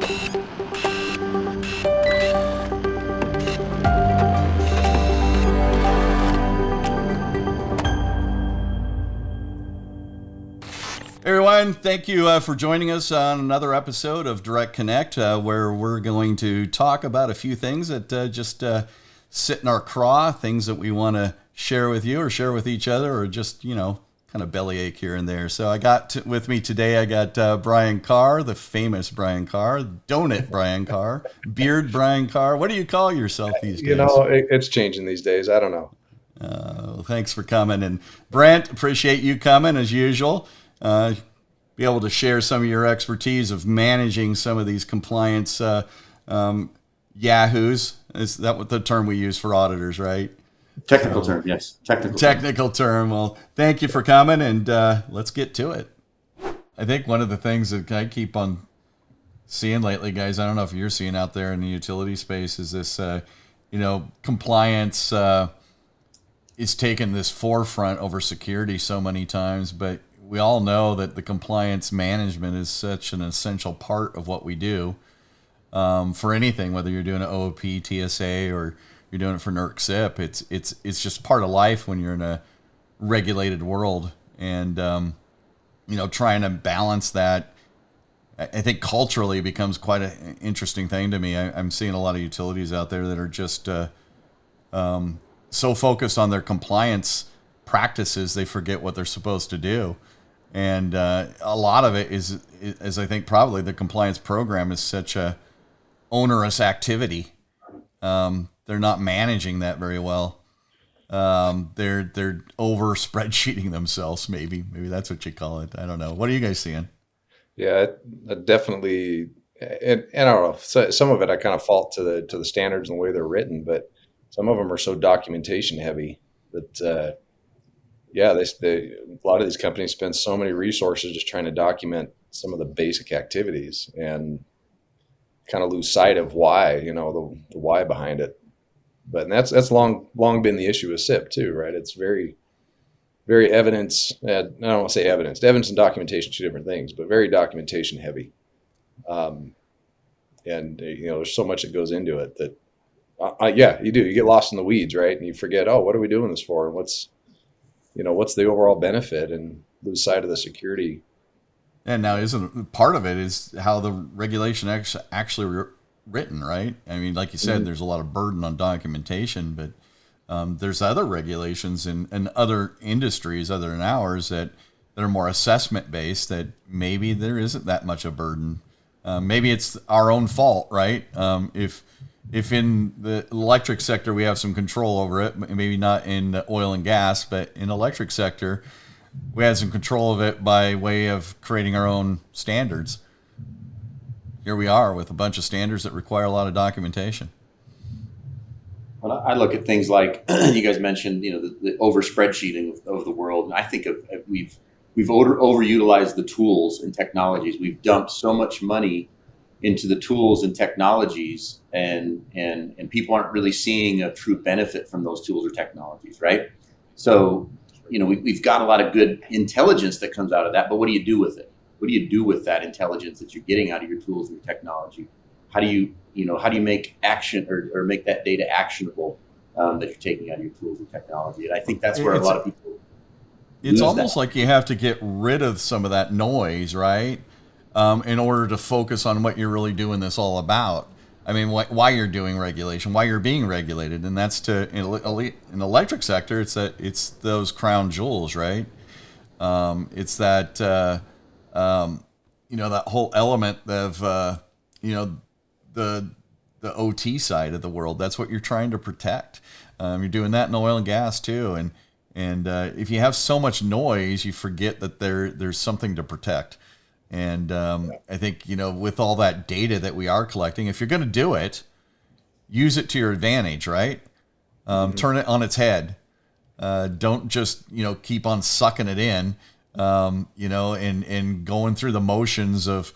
Everyone, thank you for joining us on another episode of DirectConnect, where we're going to talk about a few things that just sit in our craw, things that we want to share with you or share with each other, or just, kind of bellyache here and there. So with me today, I got Bryan Carr, the famous Bryan Carr, Donut Bryan Carr, Beard Bryan Carr. What do you call yourself these days? It's changing these days. I don't know. Thanks for coming. And Brent, appreciate you coming as usual. Be able to share some of your expertise of managing some of these compliance yahoos. Is that what the term we use for auditors, right? Technical term, yes. Technical term. Well, thank you for coming, and let's get to it. I think one of the things that I keep on seeing lately, guys, I don't know if you're seeing out there in the utility space, is this, compliance is taking this forefront over security so many times, but we all know that the compliance management is such an essential part of what we do for anything, whether you're doing an OOP, TSA, or you're doing it for NERC SIP. It's just part of life when you're in a regulated world, and trying to balance that. I think culturally becomes quite an interesting thing to me. I'm seeing a lot of utilities out there that are just so focused on their compliance practices they forget what they're supposed to do. And a lot of it is I think probably the compliance program is such a onerous activity. They're not managing that very well. They're over spreadsheeting themselves. Maybe that's what you call it. I don't know. What are you guys seeing? Yeah, definitely. And I don't know. So some of it I kind of fault to the standards and the way they're written, but some of them are so documentation heavy that. A lot of these companies spend so many resources just trying to document some of the basic activities and kind of lose sight of why, the why behind it. But that's long been the issue with SIP too, right? It's very, very evidence. I don't want to say evidence. Evidence and documentation, two different things, but very documentation heavy. And there's so much that goes into it that, you do. You get lost in the weeds, right? And you forget, what are we doing this for? And what's the overall benefit, and lose sight of the security. And now isn't part of it is how the regulation actually written, right? I mean, like you said, there's a lot of burden on documentation, but there's other regulations in other industries other than ours that are more assessment based, that maybe there isn't that much a burden. Maybe it's our own fault, right? If in the electric sector we have some control over it, maybe not in the oil and gas, but in the electric sector, we had some control of it by way of creating our own standards. Here we are with a bunch of standards that require a lot of documentation. Well, I look at things like you guys mentioned, the over spreadsheeting of the world. And I think we've overutilized the tools and technologies. We've dumped so much money into the tools and technologies, and people aren't really seeing a true benefit from those tools or technologies, right? So, we've got a lot of good intelligence that comes out of that, but what do you do with it? What do you do with that intelligence that you're getting out of your tools and your technology? How do you make action or make that data actionable that you're taking out of your tools and technology? And I think that's where a lot of people. It's almost like you have to get rid of some of that noise, right? In order to focus on what you're really doing this all about. I mean, why you're doing regulation, why you're being regulated, and that's in the electric sector. It's those crown jewels, right? It's that that whole element of the OT side of the world. That's what you're trying to protect. You're doing that in oil and gas too, and if you have so much noise, you forget that there's something to protect. And I think, with all that data that we are collecting, if you're going to do it, use it to your advantage, right? Turn it on its head. Don't just, keep on sucking it in, and going through the motions of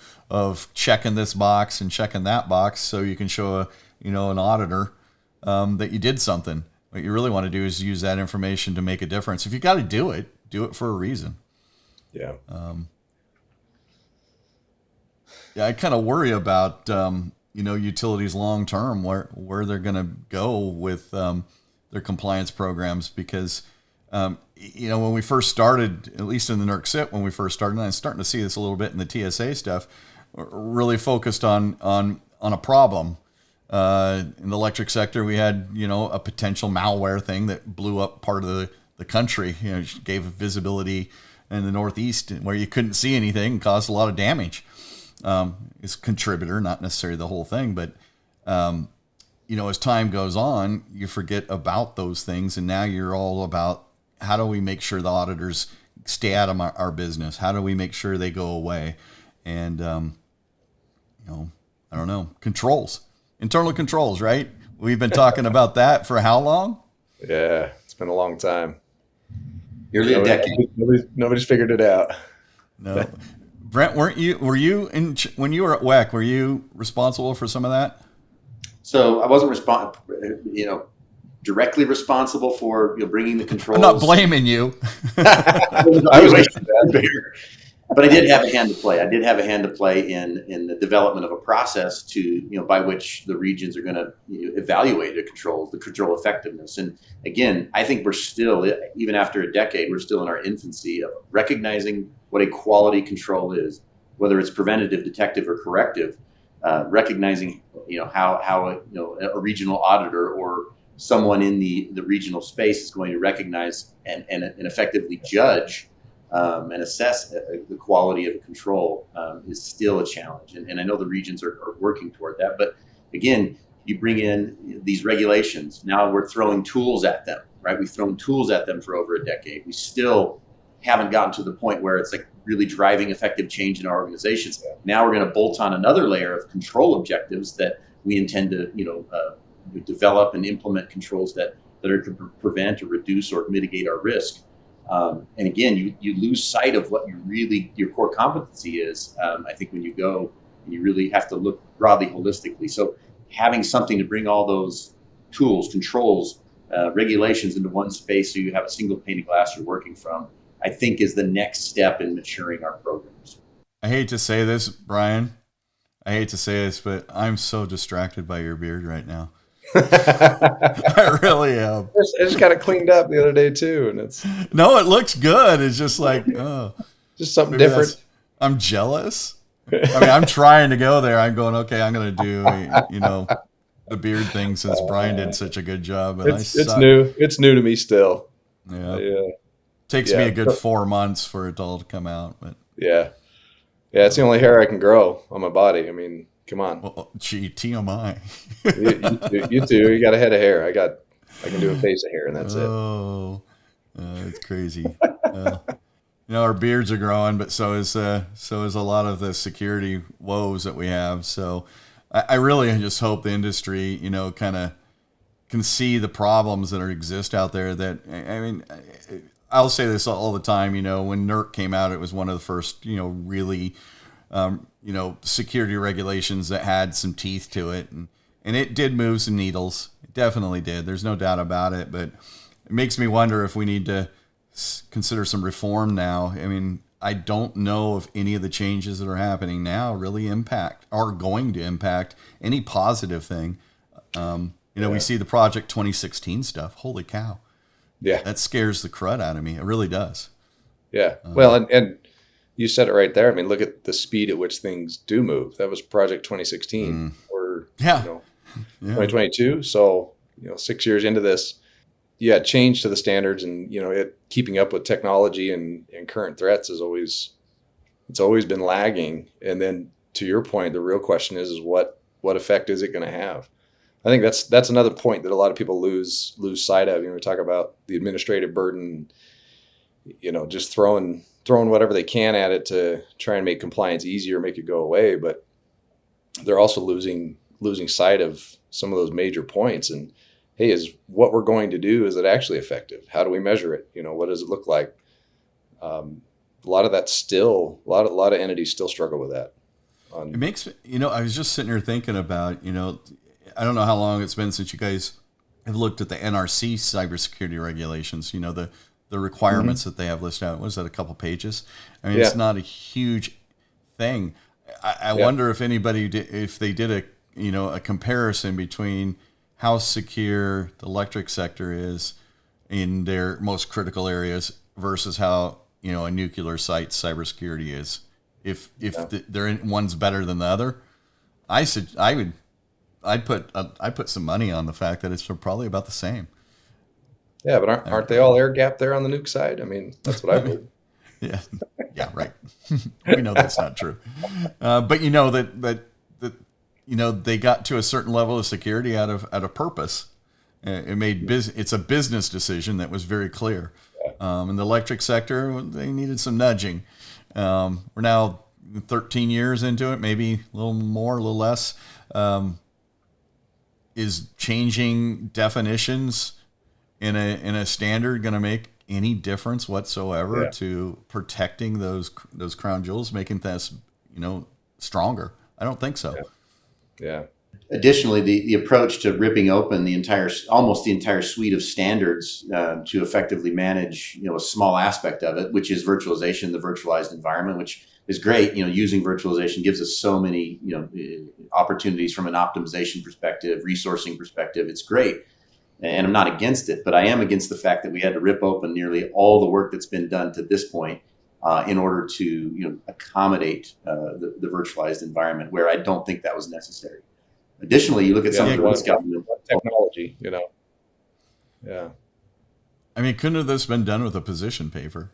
checking this box and checking that box so you can show an auditor that you did something. What you really want to do is use that information to make a difference. If you got to do it for a reason. Yeah. Yeah, I kind of worry about utilities long term, where they're going to go with their compliance programs, because when we first started, at least in the NERC SIP, when we first started, and I'm starting to see this a little bit in the TSA stuff, we're really focused on a problem. In the electric sector, we had a potential malware thing that blew up part of the country. Gave visibility in the Northeast where you couldn't see anything, and caused a lot of damage. Is a contributor, not necessarily the whole thing, but as time goes on, you forget about those things, and now you're all about how do we make sure the auditors stay out of our business? How do we make sure they go away? And I don't know, internal controls, right? We've been talking about that for how long? Yeah, it's been a long time. Nearly a decade. Nobody's figured it out. No. Brent, were you when you were at WEC, were you responsible for some of that? So I wasn't directly responsible for bringing the controls. I'm not blaming you. But I did have a hand to play. I did have a hand to play in the development of a process by which the regions are going to evaluate the control effectiveness. And again, I think we're still, even after a decade, we're still in our infancy of recognizing what a quality control is, whether it's preventative, detective, or corrective. Recognizing how a regional auditor or someone in the regional space is going to recognize and effectively judge and assess the quality of a control is still a challenge. And I know the regions are working toward that. But again, you bring in these regulations. Now we're throwing tools at them, right? We've thrown tools at them for over a decade. We still haven't gotten to the point where it's like really driving effective change in our organizations. Now we're going to bolt on another layer of control objectives that we intend to, develop and implement controls that are to prevent or reduce or mitigate our risk. And again, you lose sight of what your core competency is. I think when you go, you really have to look broadly, holistically. So having something to bring all those tools, controls, regulations into one space so you have a single pane of glass you're working from, I think is the next step in maturing our programs. I hate to say this, Bryan. But I'm so distracted by your beard right now. I really am. I just got it cleaned up the other day too, and it looks good. It's just like just something different. I'm jealous. I mean, I'm trying to go there. I'm going, okay, I'm going to do the beard thing since Bryan did such a good job. And it's new. It's new to me still. Yeah. Takes me a good 4 months for it all to come out, but yeah, it's the only hair I can grow on my body. I mean, come on. Well, gee, TMI. you too. You got a head of hair. I can do a face of hair, and that's it. Oh, it's crazy. Our beards are growing, but so is a lot of the security woes that we have. So I really just hope the industry, kind of can see the problems that exist out there. That, I mean, I'll say this all the time, when NERC came out, it was one of the first, really, security regulations that had some teeth to it. And it did move some needles. It definitely did. There's no doubt about it. But it makes me wonder if we need to consider some reform now. I mean, I don't know if any of the changes that are happening now really are going to impact any positive thing. We see the Project 2016 stuff. Holy cow. Yeah. That scares the crud out of me. It really does. Yeah. Well, and you said it right there. I mean, look at the speed at which things do move. That was Project 2016 or 2022. So, 6 years into this, change to the standards and, it keeping up with technology and current threats it's always been lagging. And then to your point, the real question is what effect is it going to have? I think that's another point that a lot of people lose sight of. We talk about the administrative burden, just throwing whatever they can at it to try and make compliance easier, make it go away. But they're also losing sight of some of those major points. And hey, is what we're going to do, is it actually effective? How do we measure it? What does it look like? A lot of that still, a lot of entities still struggle with that. It makes I was just sitting here thinking about, I don't know how long it's been since you guys have looked at the NRC cybersecurity regulations, the requirements that they have listed out. Was that a couple pages? I mean, It's not a huge thing. I wonder if anybody if they did a comparison between how secure the electric sector is in their most critical areas versus how a nuclear site's cybersecurity is. If one's better than the other, I'd put some money on the fact that it's probably about the same. Yeah, but aren't they all air gapped there on the nuke side? I mean, that's what I've heard. Yeah, right. We know that's not true, but that they got to a certain level of security out of purpose. It made it's a business decision that was very clear. In the electric sector, they needed some nudging. We're now 13 years into it, maybe a little more, a little less. Is changing definitions in a standard going to make any difference whatsoever to protecting those crown jewels, making this stronger? I don't think so. Yeah. Additionally, the approach to ripping open almost the entire suite of standards to effectively manage a small aspect of it, which is virtualization, the virtualized environment, which is great. Using virtualization gives us so many opportunities from an optimization perspective, resourcing perspective. It's great. And I'm not against it, but I am against the fact that we had to rip open nearly all the work that's been done to this point in order to accommodate the virtualized environment, where I don't think that was necessary. Additionally, you look at some of the government technology, Yeah. I mean, couldn't this been done with a position paper,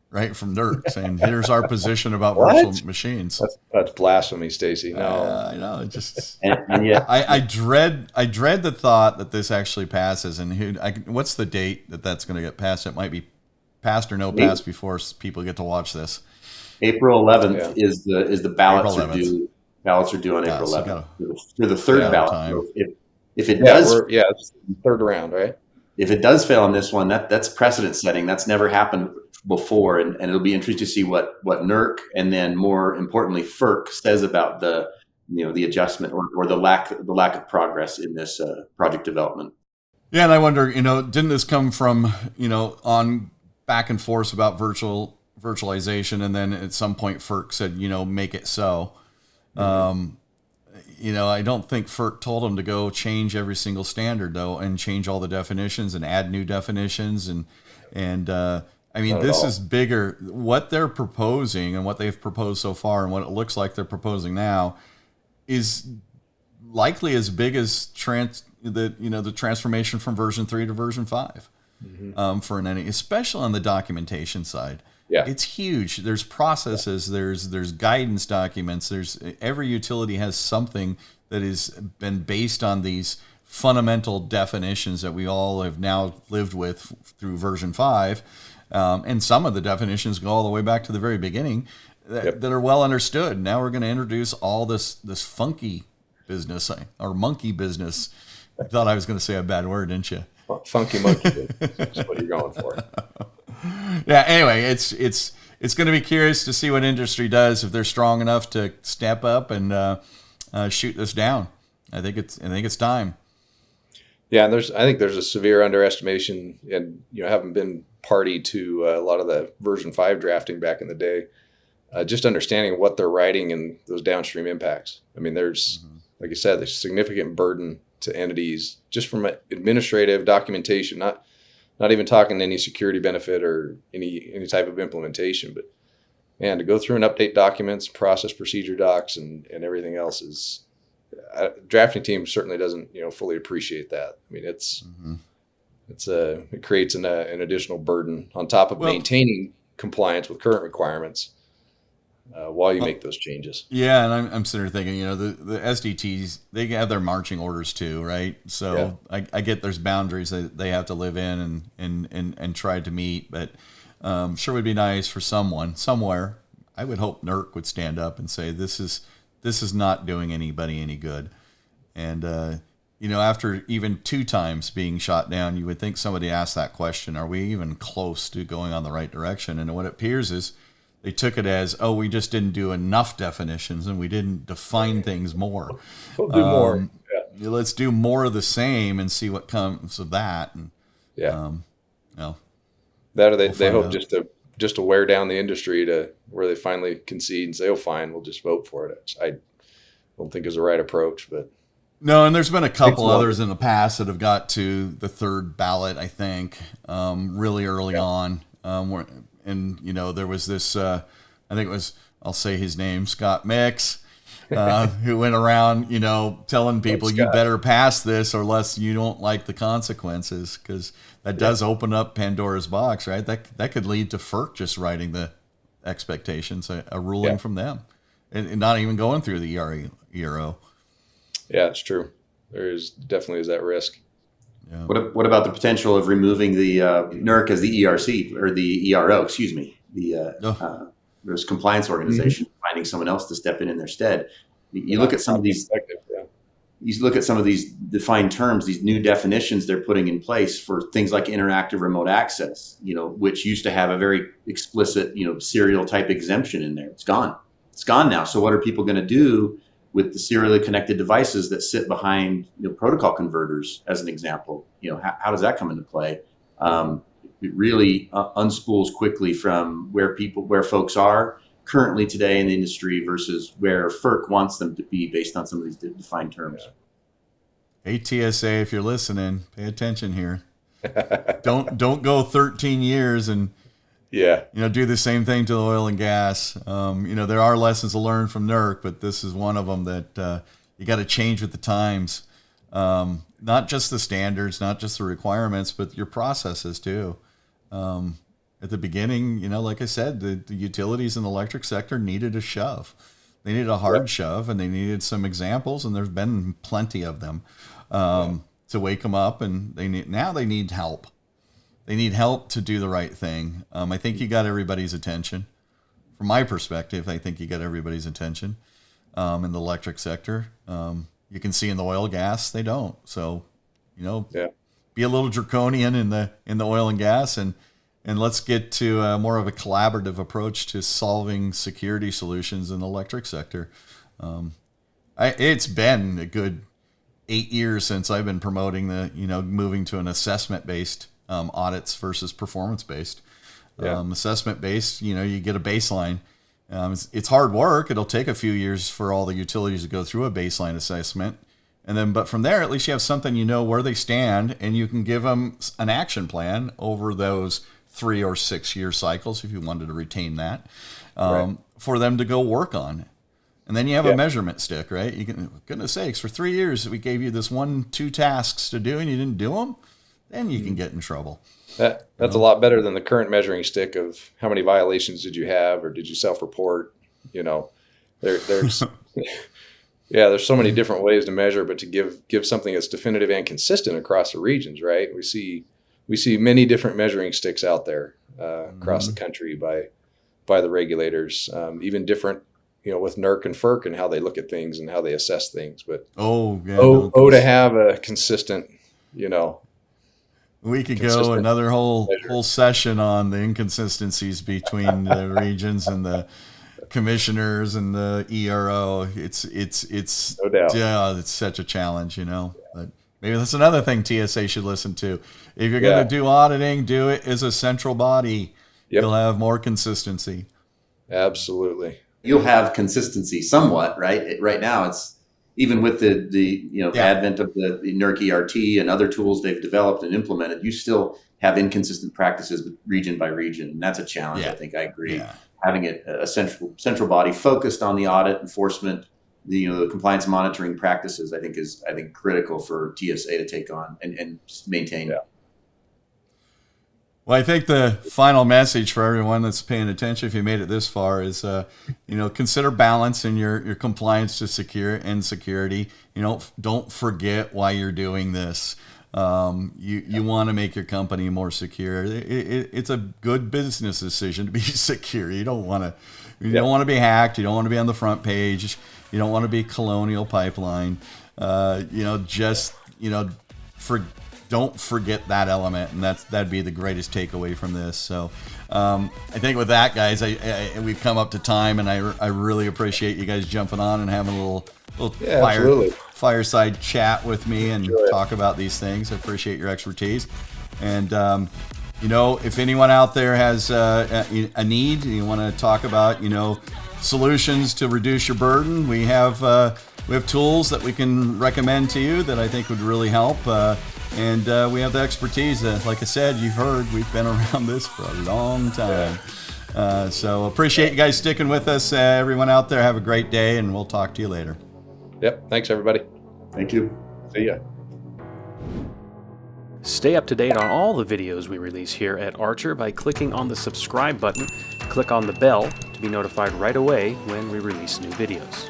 right, from NERC saying, "Here's our position about virtual machines"? That's blasphemy, Stacy. No, I know. It just and yet I dread the thought that this actually passes. And what's the date that's going to get passed? It might be passed or no passed before people get to watch this. April 11th is the ballots are due. Ballots are due on April 11th. For the third ballot. If it does, it's the third round, right? If it does fail on this one, that's precedent setting. That's never happened before, and it'll be interesting to see what NERC and then more importantly FERC says about the adjustment or the lack of progress in this project development. Yeah, and I wonder, didn't this come from on back and forth about virtualization, and then at some point FERC said make it so. I don't think FERC told them to go change every single standard though, and change all the definitions and add new definitions and I mean, this is bigger. What they're proposing and what they've proposed so far, and what it looks like they're proposing now, is likely as big as the transformation from version 3 to version 5 for an entity, especially on the documentation side. Yeah, it's huge. There's processes. There's guidance documents. Every utility has something that has been based on these fundamental definitions that we all have now lived with through version 5. And some of the definitions go all the way back to the very beginning that are well understood. Now we're going to introduce all this funky business or monkey business. I thought I was going to say a bad word, didn't you? Funky monkey business. That's what you're going for. Yeah. Anyway, it's going to be curious to see what industry does, if they're strong enough to step up and shoot this down. I think it's time. Yeah, and I think there's a severe underestimation, and having been party to a lot of the version 5 drafting back in the day, just understanding what they're writing and those downstream impacts. I mean, there's like you said, there's significant burden to entities just from administrative documentation, not even talking any security benefit or any type of implementation, but man, to go through and update documents, process procedure docs, and everything else is drafting team certainly doesn't fully appreciate that. I mean, it creates an additional burden on top of maintaining compliance with current requirements while you make those changes. Yeah, and I'm sitting there thinking, the SDTs, they have their marching orders too, right? So I get there's boundaries that they have to live in and try to meet, but sure would be nice for someone somewhere. I would hope NERC would stand up and say this is not doing anybody any good, and after even 2 times being shot down, you would think somebody asked that question: are we even close to going on the right direction? And what it appears is they took it as, oh, we just didn't do enough definitions and we didn't define things more. We'll do more. Let's do more of the same and see what comes of that. And, that or they hope just to just to wear down the industry to where they finally concede and say, "Oh, fine, we'll just vote for it." I don't think is the right approach, but no, and there's been a couple others in the past that have got to the third ballot, I think, really early on. And, you know, there was this, I think it was, I'll say his name, Scott Mix, who went around, you know, telling people, you better pass this or else you don't like the consequences, because that does open up Pandora's box, right? That could lead to FERC just writing the expectations, a ruling from them, and not even going through the ERO. Yeah, it's true. There is definitely is that risk. Yeah. What about the potential of removing the NERC as the ERC or the ERO? Excuse me, there's compliance organization, finding someone else to step in their stead. You look at some of these. You look at some of these defined terms, these new definitions they're putting in place for things like interactive remote access. You know, which used to have a very explicit, you know, serial type exemption in there. It's gone. It's gone now. So what are people going to do with the serially connected devices that sit behind, you know, protocol converters, as an example? You know, how does that come into play? It really unspools quickly from where folks are currently today in the industry versus where FERC wants them to be based on some of these defined terms. Hey, TSA, if you're listening, pay attention here. Don't go 13 years and do the same thing to the oil and gas. There are lessons to learn from NERC, but this is one of them that you got to change with the times. Not just the standards, not just the requirements, but your processes too. At the beginning, like I said, the utilities in the electric sector needed a shove. They needed a hard shove, and they needed some examples, and there's been plenty of them to wake them up. And they need help. They need help to do the right thing. I think you got everybody's attention. From my perspective, I think you got everybody's attention in the electric sector. You can see in the oil gas, they don't. So, be a little draconian in the oil and gas, and let's get to more of a collaborative approach to solving security solutions in the electric sector. It's been a good 8 years since I've been promoting moving to an assessment-based audits versus performance-based. Assessment-based, you get a baseline. It's hard work. It'll take a few years for all the utilities to go through a baseline assessment. But from there, at least you have something, where they stand, and you can give them an action plan over those 3 or 6 year cycles, if you wanted to retain that, for them to go work on. And then you have a measurement stick, right? You can, goodness sakes, for 3 years, we gave you this 1-2 tasks to do and you didn't do them, then you can get in trouble. That's a lot better than the current measuring stick of how many violations did you have, or did you self-report? There's there's so many different ways to measure, but to give something that's definitive and consistent across the regions, right? We see many different measuring sticks out there across the country by the regulators, even different, with NERC and FERC and how they look at things and how they assess things. But to have a consistent, we could go another whole session on the inconsistencies between the regions and the commissioners and the ERO. It's no doubt. Yeah, it's such a challenge, But maybe that's another thing TSA should listen to. If you're going to do auditing, do it as a central body. Yep. You'll have more consistency. Absolutely. You'll have consistency somewhat, right? Right now, it's even with the advent of the NERC ERT and other tools they've developed and implemented, you still have inconsistent practices region by region. And that's a challenge, I think. I agree. Yeah. Having it a central body focused on the audit enforcement, the compliance monitoring practices, I think is critical for TSA to take on and maintain. Yeah. Well, I think the final message for everyone that's paying attention, if you made it this far, is consider balance in your compliance to security. Don't forget why you're doing this. You want to make your company more secure. It's a good business decision to be secure. You don't want to be hacked. You don't want to be on the front page. You don't want to be Colonial Pipeline. Don't forget that element, and that'd be the greatest takeaway from this. So I think with that, guys, we've come up to time, and I really appreciate you guys jumping on and having a little fireside chat with me and talk about these things. I appreciate your expertise. And if anyone out there has a need, you want to talk about, solutions to reduce your burden, we have tools that we can recommend to you that I think would really help. And we have the expertise. Like I said, you've heard, we've been around this for a long time. So appreciate you guys sticking with us. Everyone out there, have a great day, and we'll talk to you later. Yep. Thanks, everybody. Thank you. See ya. Stay up to date on all the videos we release here at Archer by clicking on the subscribe button. Click on the bell to be notified right away when we release new videos.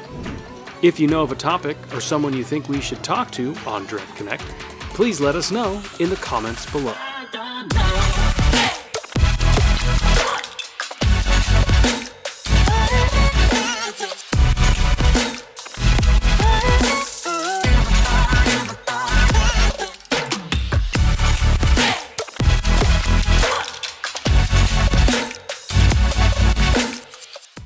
If you know of a topic or someone you think we should talk to on DirectConnect, please let us know in the comments below.